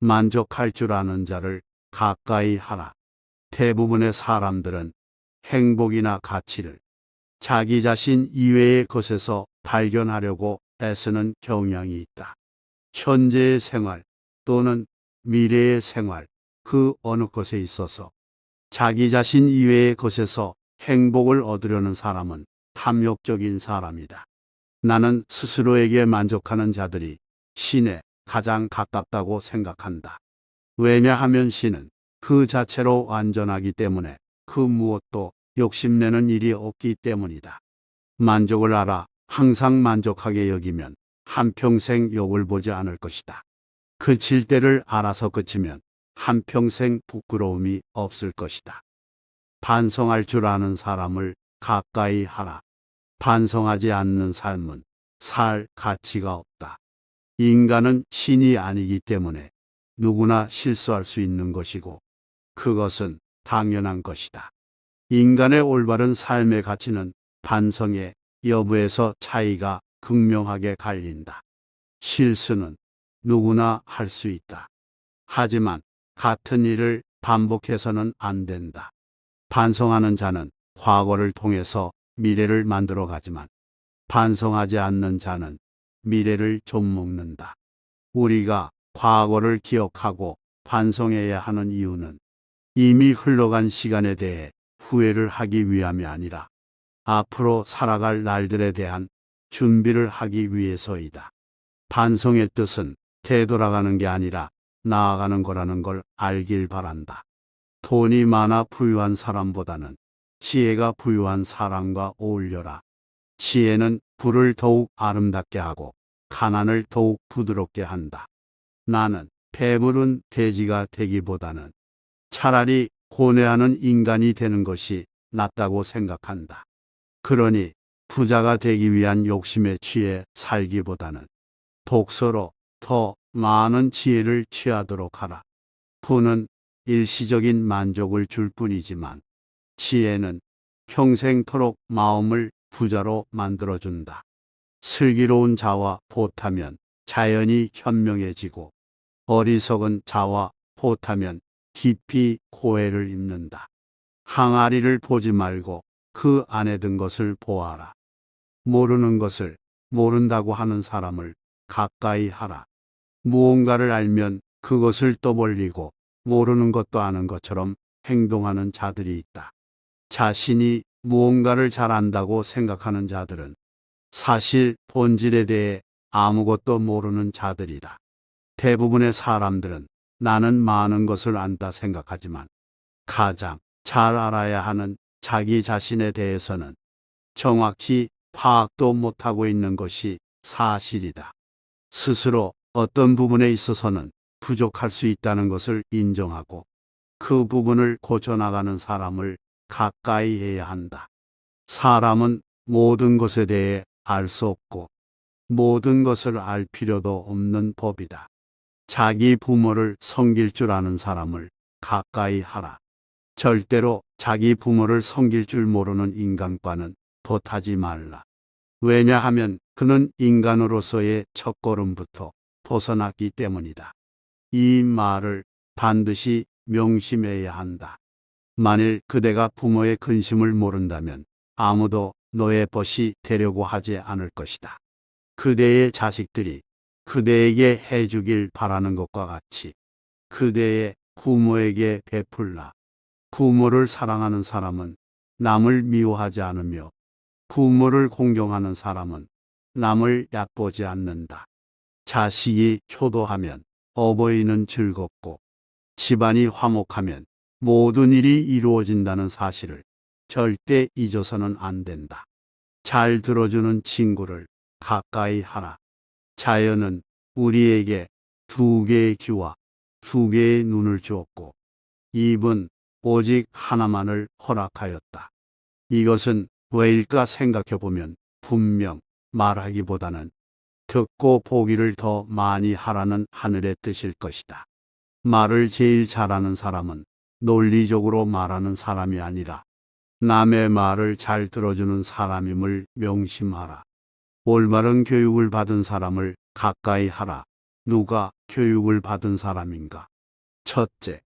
만족할 줄 아는 자를 가까이 하라. 대부분의 사람들은 행복이나 가치를 자기 자신 이외의 것에서 발견하려고 애쓰는 경향이 있다. 현재의 생활 또는 미래의 생활 그 어느 것에 있어서 자기 자신 이외의 것에서 행복을 얻으려는 사람은 탐욕적인 사람이다. 나는 스스로에게 만족하는 자들이 신에 가장 가깝다고 생각한다. 왜냐하면 신은 그 자체로 완전하기 때문에 그 무엇도 욕심내는 일이 없기 때문이다. 만족을 알아 항상 만족하게 여기면 한평생 욕을 보지 않을 것이다. 그칠 때를 알아서 그치면 한평생 부끄러움이 없을 것이다. 반성할 줄 아는 사람을 가까이 하라. 반성하지 않는 삶은 살 가치가 없다. 인간은 신이 아니기 때문에 누구나 실수할 수 있는 것이고 그것은 당연한 것이다. 인간의 올바른 삶의 가치는 반성의 여부에서 차이가 극명하게 갈린다. 실수는 누구나 할 수 있다. 하지만 같은 일을 반복해서는 안 된다. 반성하는 자는 과거를 통해서 미래를 만들어 가지만 반성하지 않는 자는 미래를 좀먹는다. 우리가 과거를 기억하고 반성해야 하는 이유는 이미 흘러간 시간에 대해 후회를 하기 위함이 아니라 앞으로 살아갈 날들에 대한 준비를 하기 위해서이다. 반성의 뜻은 되돌아가는 게 아니라 나아가는 거라는 걸 알길 바란다. 돈이 많아 부유한 사람보다는 지혜가 부유한 사람과 어울려라. 지혜는 불을 더욱 아름답게 하고 가난을 더욱 부드럽게 한다. 나는 배부른 돼지가 되기보다는 차라리 고뇌하는 인간이 되는 것이 낫다고 생각한다. 그러니 부자가 되기 위한 욕심에 취해 살기보다는 독서로 더 많은 지혜를 취하도록 하라. 부는 일시적인 만족을 줄 뿐이지만 지혜는 평생토록 마음을 부자로 만들어준다. 슬기로운 자와 보타면 자연이 현명해지고 어리석은 자와 보타면 깊이 고해를 입는다. 항아리를 보지 말고 그 안에 든 것을 보아라. 모르는 것을 모른다고 하는 사람을 가까이 하라. 무언가를 알면 그것을 떠벌리고 모르는 것도 아는 것처럼 행동하는 자들이 있다. 자신이 무언가를 잘 안다고 생각하는 자들은 사실 본질에 대해 아무것도 모르는 자들이다. 대부분의 사람들은 나는 많은 것을 안다 생각하지만 가장 잘 알아야 하는 자기 자신에 대해서는 정확히 파악도 못하고 있는 것이 사실이다. 스스로 어떤 부분에 있어서는 부족할 수 있다는 것을 인정하고 그 부분을 고쳐나가는 사람을 가까이 해야 한다. 사람은 모든 것에 대해 알 수 없고 모든 것을 알 필요도 없는 법이다. 자기 부모를 섬길 줄 아는 사람을 가까이 하라. 절대로 자기 부모를 섬길 줄 모르는 인간과는 덧하지 말라. 왜냐하면 그는 인간으로서의 첫걸음부터 벗어났기 때문이다. 이 말을 반드시 명심해야 한다. 만일 그대가 부모의 근심을 모른다면 아무도 너의 벗이 되려고 하지 않을 것이다. 그대의 자식들이 그대에게 해주길 바라는 것과 같이 그대의 부모에게 베풀라. 부모를 사랑하는 사람은 남을 미워하지 않으며 부모를 공경하는 사람은 남을 얕보지 않는다. 자식이 효도하면 어버이는 즐겁고 집안이 화목하면 모든 일이 이루어진다는 사실을 절대 잊어서는 안 된다. 잘 들어주는 친구를 가까이 하라. 자연은 우리에게 두 개의 귀와 두 개의 눈을 주었고 입은 오직 하나만을 허락하였다. 이것은 왜일까 생각해 보면 분명 말하기보다는 듣고 보기를 더 많이 하라는 하늘의 뜻일 것이다. 말을 제일 잘하는 사람은 논리적으로 말하는 사람이 아니라 남의 말을 잘 들어주는 사람임을 명심하라. 올바른 교육을 받은 사람을 가까이 하라. 누가 교육을 받은 사람인가? 첫째,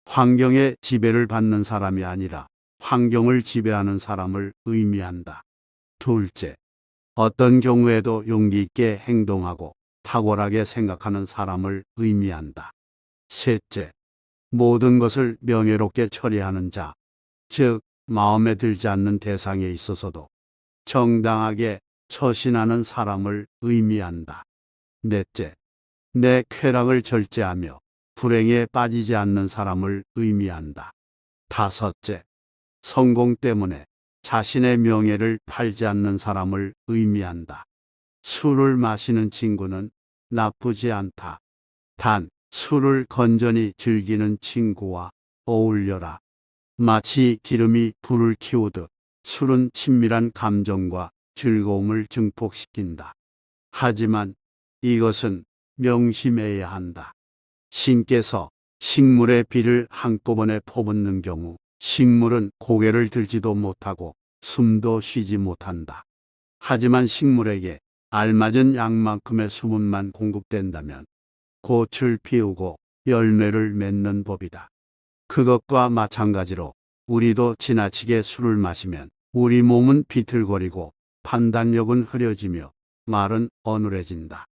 환경의 지배를 받는 사람이 아니라 환경을 지배하는 사람을 의미한다. 둘째, 어떤 경우에도 용기 있게 행동하고 탁월하게 생각하는 사람을 의미한다. 셋째, 모든 것을 명예롭게 처리하는 자, 즉 마음에 들지 않는 대상에 있어서도 정당하게 처신하는 사람을 의미한다. 넷째, 내 쾌락을 절제하며 불행에 빠지지 않는 사람을 의미한다. 다섯째, 성공 때문에 자신의 명예를 팔지 않는 사람을 의미한다. 술을 마시는 친구는 나쁘지 않다. 단, 술을 건전히 즐기는 친구와 어울려라. 마치 기름이 불을 키우듯 술은 친밀한 감정과 즐거움을 증폭시킨다. 하지만 이것은 명심해야 한다. 신께서 식물의 비를 한꺼번에 퍼붓는 경우 식물은 고개를 들지도 못하고 숨도 쉬지 못한다. 하지만 식물에게 알맞은 양만큼의 수분만 공급된다면 꽃을 피우고 열매를 맺는 법이다. 그것과 마찬가지로 우리도 지나치게 술을 마시면 우리 몸은 비틀거리고 판단력은 흐려지며 말은 어눌해진다.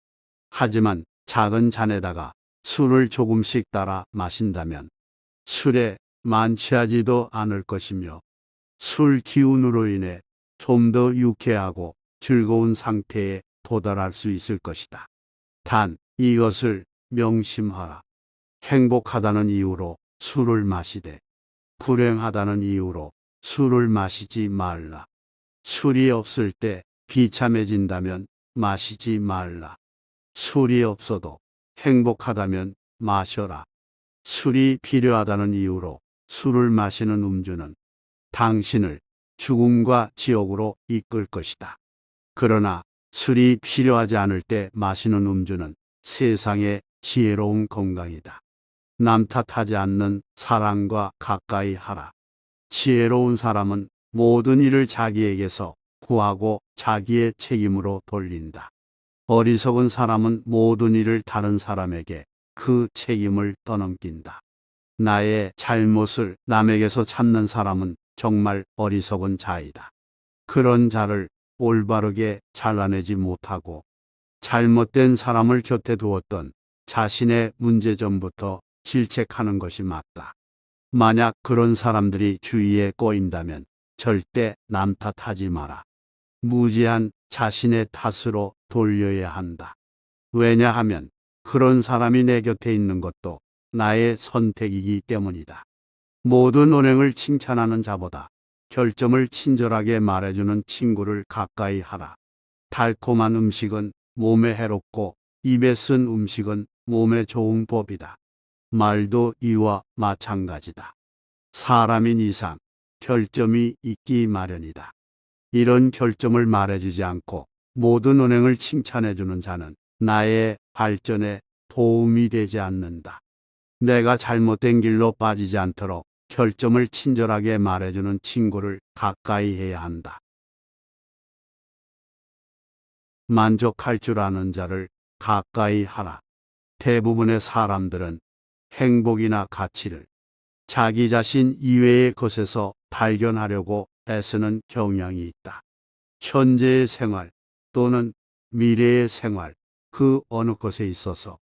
하지만 작은 잔에다가 술을 조금씩 따라 마신다면 술에 만취하지도 않을 것이며 술 기운으로 인해 좀 더 유쾌하고 즐거운 상태에 도달할 수 있을 것이다. 단 이것을 명심하라. 행복하다는 이유로 술을 마시되 불행하다는 이유로 술을 마시지 말라. 술이 없을 때 비참해진다면 마시지 말라. 술이 없어도 행복하다면 마셔라. 술이 필요하다는 이유로 술을 마시는 음주는 당신을 죽음과 지옥으로 이끌 것이다. 그러나 술이 필요하지 않을 때 마시는 음주는 세상의 지혜로운 건강이다. 남 탓하지 않는 사랑과 가까이 하라. 지혜로운 사람은 모든 일을 자기에게서 구하고 자기의 책임으로 돌린다. 어리석은 사람은 모든 일을 다른 사람에게 그 책임을 떠넘긴다. 나의 잘못을 남에게서 찾는 사람은 정말 어리석은 자이다. 그런 자를 올바르게 잘라내지 못하고 잘못된 사람을 곁에 두었던 자신의 문제점부터 질책하는 것이 맞다. 만약 그런 사람들이 주위에 꼬인다면 절대 남 탓하지 마라. 무지한 자신의 탓으로 돌려야 한다. 왜냐하면 그런 사람이 내 곁에 있는 것도 나의 선택이기 때문이다. 모든 언행을 칭찬하는 자보다 결점을 친절하게 말해주는 친구를 가까이 하라. 달콤한 음식은 몸에 해롭고 입에 쓴 음식은 몸에 좋은 법이다. 말도 이와 마찬가지다. 사람인 이상 결점이 있기 마련이다. 이런 결점을 말해주지 않고 모든 언행을 칭찬해주는 자는 나의 발전에 도움이 되지 않는다. 내가 잘못된 길로 빠지지 않도록 결점을 친절하게 말해주는 친구를 가까이 해야 한다. 만족할 줄 아는 자를 가까이 하라. 대부분의 사람들은 행복이나 가치를 자기 자신 이외의 것에서 발견하려고 애쓰는 경향이 있다. 현재의 생활 또는 미래의 생활 그 어느 것에 있어서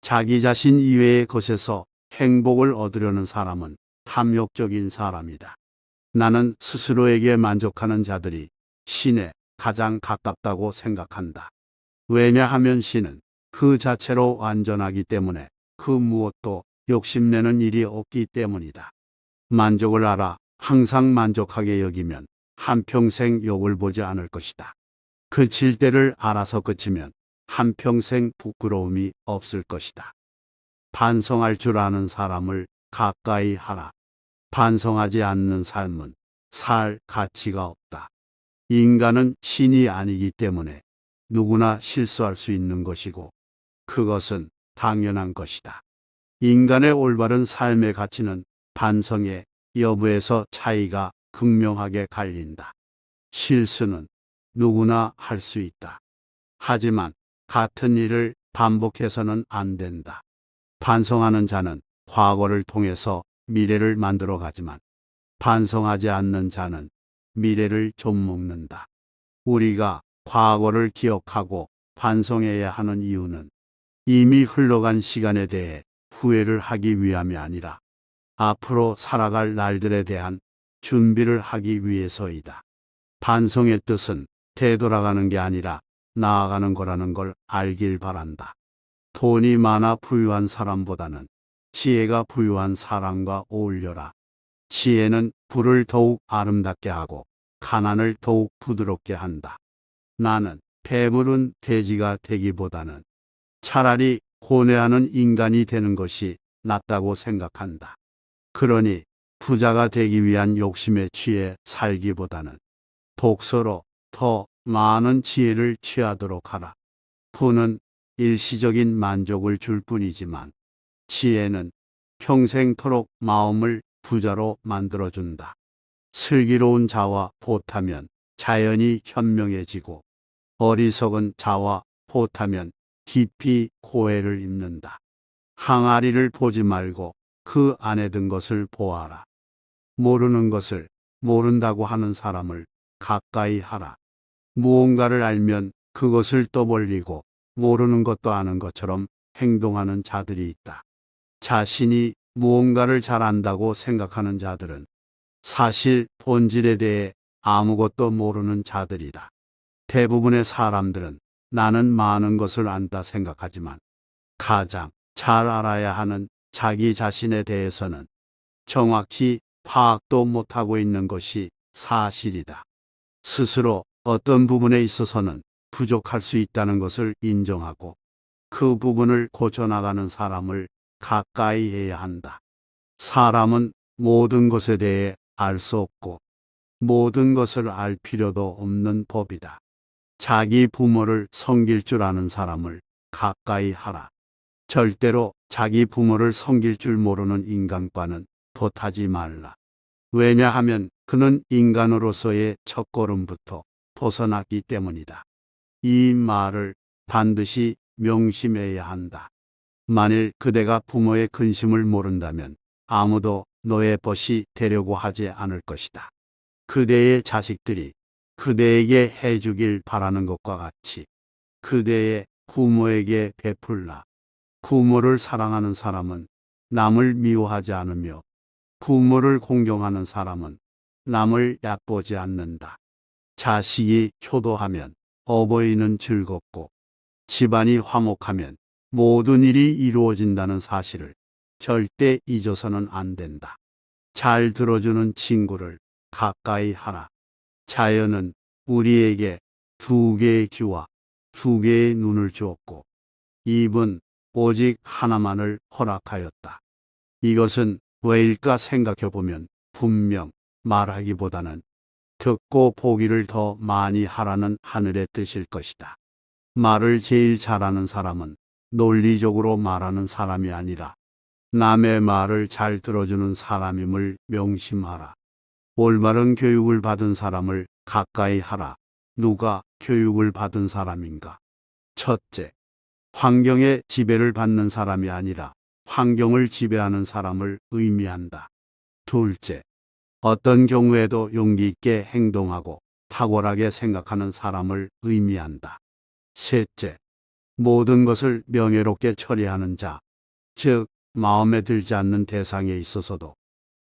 자기 자신 이외의 것에서 행복을 얻으려는 사람은 탐욕적인 사람이다. 나는 스스로에게 만족하는 자들이 신에 가장 가깝다고 생각한다. 왜냐하면 신은 그 자체로 완전하기 때문에 그 무엇도 욕심내는 일이 없기 때문이다. 만족을 알아 항상 만족하게 여기면 한평생 욕을 보지 않을 것이다. 그칠 때를 알아서 그치면 한평생 부끄러움이 없을 것이다. 반성할 줄 아는 사람을 가까이 하라. 반성하지 않는 삶은 살 가치가 없다. 인간은 신이 아니기 때문에 누구나 실수할 수 있는 것이고 그것은 당연한 것이다. 인간의 올바른 삶의 가치는 반성의 여부에서 차이가 극명하게 갈린다. 실수는 누구나 할 수 있다. 하지만 같은 일을 반복해서는 안 된다. 반성하는 자는 과거를 통해서 미래를 만들어 가지만 반성하지 않는 자는 미래를 좀 먹는다. 우리가 과거를 기억하고 반성해야 하는 이유는 이미 흘러간 시간에 대해 후회를 하기 위함이 아니라 앞으로 살아갈 날들에 대한 준비를 하기 위해서이다. 반성의 뜻은 되돌아가는 게 아니라 나아가는 거라는 걸 알길 바란다. 돈이 많아 부유한 사람보다는 지혜가 부유한 사람과 어울려라. 지혜는 불을 더욱 아름답게 하고 가난을 더욱 부드럽게 한다. 나는 배부른 돼지가 되기보다는 차라리 고뇌하는 인간이 되는 것이 낫다고 생각한다. 그러니 부자가 되기 위한 욕심에 취해 살기보다는 독서로 더 많은 지혜를 취하도록 하라. 부는 일시적인 만족을 줄 뿐이지만 지혜는 평생토록 마음을 부자로 만들어준다. 슬기로운 자와 보타면 자연이 현명해지고 어리석은 자와 보타면 깊이 고해를 입는다. 항아리를 보지 말고 그 안에 든 것을 보아라. 모르는 것을 모른다고 하는 사람을 가까이 하라. 무언가를 알면 그것을 떠벌리고 모르는 것도 아는 것처럼 행동하는 자들이 있다. 자신이 무언가를 잘 안다고 생각하는 자들은 사실 본질에 대해 아무것도 모르는 자들이다. 대부분의 사람들은 나는 많은 것을 안다 생각하지만 가장 잘 알아야 하는 자기 자신에 대해서는 정확히 파악도 못하고 있는 것이 사실이다. 스스로 어떤 부분에 있어서는 부족할 수 있다는 것을 인정하고 그 부분을 고쳐나가는 사람을 가까이 해야 한다. 사람은 모든 것에 대해 알 수 없고 모든 것을 알 필요도 없는 법이다. 자기 부모를 섬길 줄 아는 사람을 가까이 하라. 절대로 자기 부모를 섬길 줄 모르는 인간과는 보타지 말라. 왜냐하면 그는 인간으로서의 첫걸음부터 벗어났기 때문이다. 이 말을 반드시 명심해야 한다. 만일 그대가 부모의 근심을 모른다면 아무도 너의 벗이 되려고 하지 않을 것이다. 그대의 자식들이 그대에게 해주길 바라는 것과 같이 그대의 부모에게 베풀라. 부모를 사랑하는 사람은 남을 미워하지 않으며 부모를 공경하는 사람은 남을 얕보지 않는다. 자식이 효도하면 어버이는 즐겁고 집안이 화목하면 모든 일이 이루어진다는 사실을 절대 잊어서는 안 된다. 잘 들어주는 친구를 가까이 하라. 자연은 우리에게 두 개의 귀와 두 개의 눈을 주었고 입은 오직 하나만을 허락하였다. 이것은 왜일까 생각해 보면 분명 말하기보다는 듣고 보기를 더 많이 하라는 하늘의 뜻일 것이다. 말을 제일 잘하는 사람은 논리적으로 말하는 사람이 아니라 남의 말을 잘 들어주는 사람임을 명심하라. 올바른 교육을 받은 사람을 가까이 하라. 누가 교육을 받은 사람인가? 첫째, 환경의 지배를 받는 사람이 아니라 환경을 지배하는 사람을 의미한다. 둘째, 어떤 경우에도 용기 있게 행동하고 탁월하게 생각하는 사람을 의미한다. 셋째, 모든 것을 명예롭게 처리하는 자, 즉 마음에 들지 않는 대상에 있어서도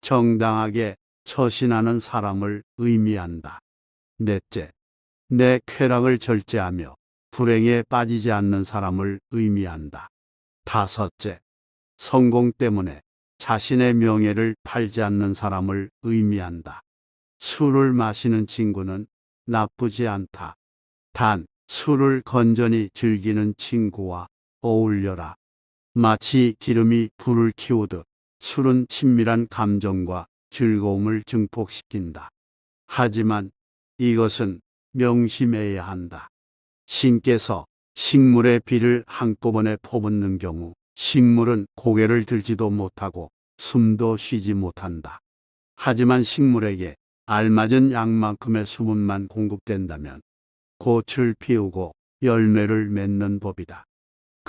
정당하게 처신하는 사람을 의미한다. 넷째, 내 쾌락을 절제하며 불행에 빠지지 않는 사람을 의미한다. 다섯째, 성공 때문에 자신의 명예를 팔지 않는 사람을 의미한다. 술을 마시는 친구는 나쁘지 않다. 단, 술을 건전히 즐기는 친구와 어울려라. 마치 기름이 불을 키우듯 술은 친밀한 감정과 즐거움을 증폭시킨다. 하지만 이것은 명심해야 한다. 신께서 식물의 비를 한꺼번에 퍼붓는 경우 식물은 고개를 들지도 못하고 숨도 쉬지 못한다. 하지만 식물에게 알맞은 양만큼의 수분만 공급된다면 꽃을 피우고 열매를 맺는 법이다.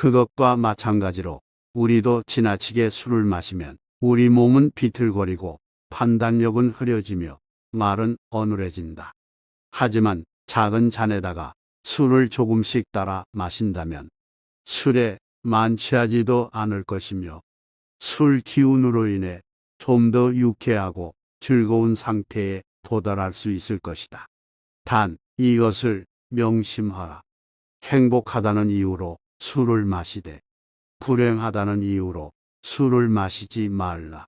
그것과 마찬가지로 우리도 지나치게 술을 마시면 우리 몸은 비틀거리고 판단력은 흐려지며 말은 어눌해진다. 하지만 작은 잔에다가 술을 조금씩 따라 마신다면 술에 만취하지도 않을 것이며 술 기운으로 인해 좀 더 유쾌하고 즐거운 상태에 도달할 수 있을 것이다. 단 이것을 명심하라. 행복하다는 이유로 술을 마시되 불행하다는 이유로 술을 마시지 말라.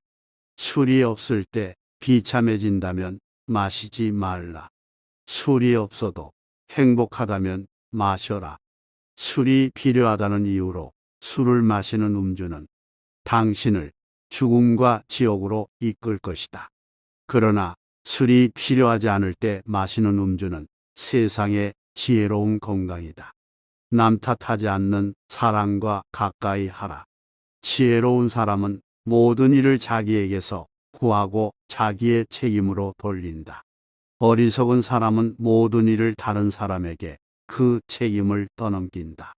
술이 없을 때 비참해진다면 마시지 말라. 술이 없어도 행복하다면 마셔라. 술이 필요하다는 이유로 술을 마시는 음주는 당신을 죽음과 지옥으로 이끌 것이다. 그러나 술이 필요하지 않을 때 마시는 음주는 세상의 지혜로운 건강이다. 남 탓하지 않는 사랑과 가까이 하라. 지혜로운 사람은 모든 일을 자기에게서 구하고 자기의 책임으로 돌린다. 어리석은 사람은 모든 일을 다른 사람에게 그 책임을 떠넘긴다.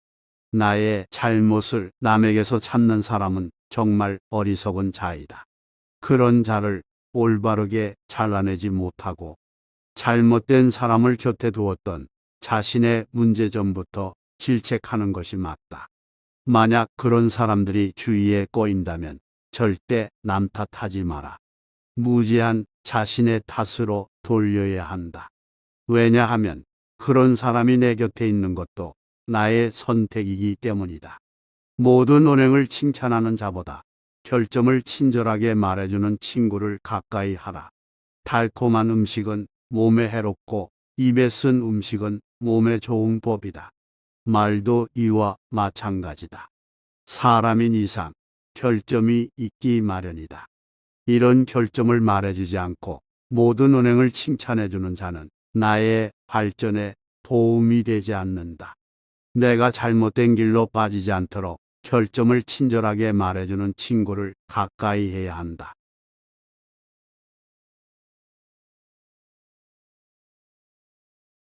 나의 잘못을 남에게서 찾는 사람은 정말 어리석은 자이다. 그런 자를 올바르게 잘라내지 못하고 잘못된 사람을 곁에 두었던 자신의 문제점부터 질책하는 것이 맞다. 만약 그런 사람들이 주위에 꼬인다면 절대 남 탓하지 마라. 무지한 자신의 탓으로 돌려야 한다. 왜냐하면 그런 사람이 내 곁에 있는 것도 나의 선택이기 때문이다. 모든 언행을 칭찬하는 자보다 결점을 친절하게 말해주는 친구를 가까이 하라. 달콤한 음식은 몸에 해롭고 입에 쓴 음식은 몸에 좋은 법이다. 말도 이와 마찬가지다. 사람인 이상 결점이 있기 마련이다. 이런 결점을 말해주지 않고 모든 언행을 칭찬해주는 자는 나의 발전에 도움이 되지 않는다. 내가 잘못된 길로 빠지지 않도록 결점을 친절하게 말해주는 친구를 가까이 해야 한다.